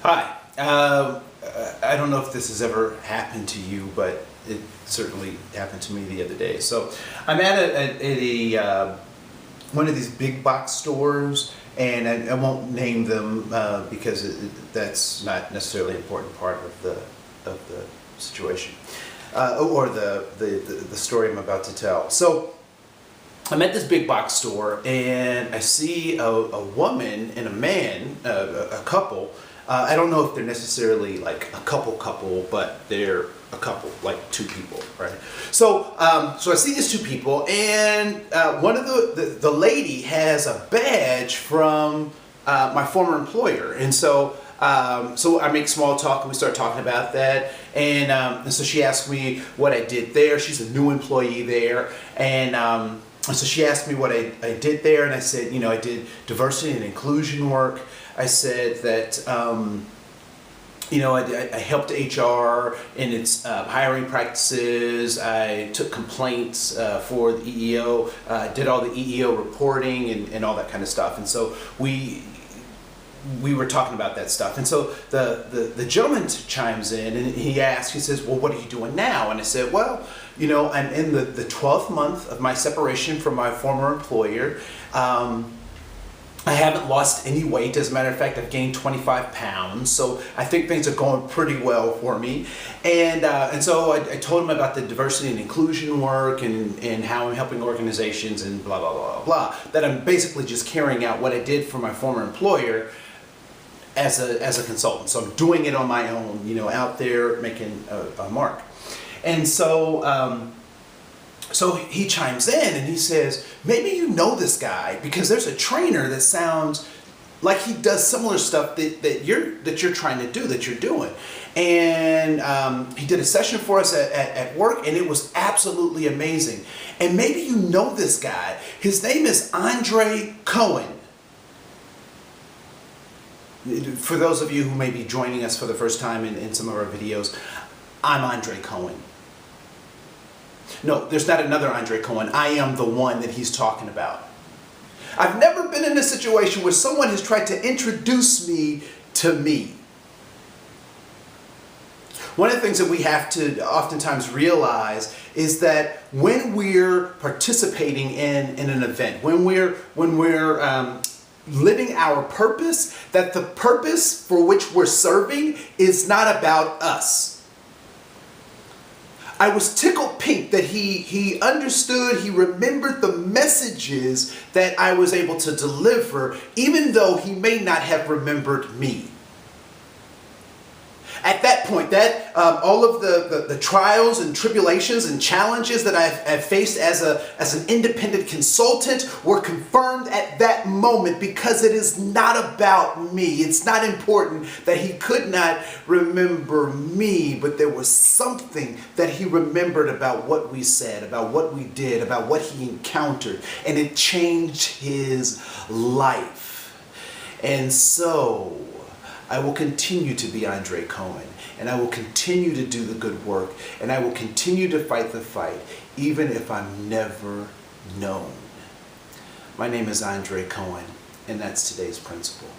Hi. I don't know if this has ever happened to you, but it certainly happened to me the other day. So I'm at one of these big box stores, and I won't name them because that's not necessarily an important part of the situation or the story I'm about to tell. So I'm at this big box store, and I see a woman and a man, a couple. I don't know if they're necessarily like a couple, but they're a couple, like two people, right? So I see these two people, and one of the lady has a badge from my former employer, and so I make small talk, and we start talking about that, and so she asked me what I did there. She's a new employee there, and so she asked me what I did there, and I said, you know, I did diversity and inclusion work. I said that, you know, I helped HR in its hiring practices. I took complaints for the EEO, did all the EEO reporting and all that kind of stuff. And so we were talking about that stuff. And so the gentleman chimes in, and he says, well, what are you doing now? And I said, well, you know, I'm in the 12th month of my separation from my former employer. I haven't lost any weight. As a matter of fact, I've gained 25 pounds. So I think things are going pretty well for me. And so I told him about the diversity and inclusion work and how I'm helping organizations and blah, blah, blah, blah. That I'm basically just carrying out what I did for my former employer as a consultant. So I'm doing it on my own, you know, out there making a mark. And so so he chimes in and he says, maybe you know this guy because there's a trainer that sounds like he does similar stuff that you're trying to do, that you're doing. And he did a session for us at work, and it was absolutely amazing. And maybe you know this guy. His name is Koen. For those of you who may be joining us for the first time in some of our videos, I'm Koen. No, there's not another Koen. I am the one that he's talking about. I've never been in a situation where someone has tried to introduce me to me. One of the things that we have to oftentimes realize is that when we're participating in an event, when we're living our purpose, that the purpose for which we're serving is not about us. I was tickled pink that he understood, he remembered the messages that I was able to deliver, even though he may not have remembered me. At that point, all of the trials and tribulations and challenges that I've faced as an independent consultant were confirmed at that moment, because it is not about me. It's not important that he could not remember me, but there was something that he remembered about what we said, about what we did, about what he encountered, and it changed his life. And so I will continue to be Koen, and I will continue to do the good work, and I will continue to fight the fight, even if I'm never known. My name is Koen, and that's today's principle.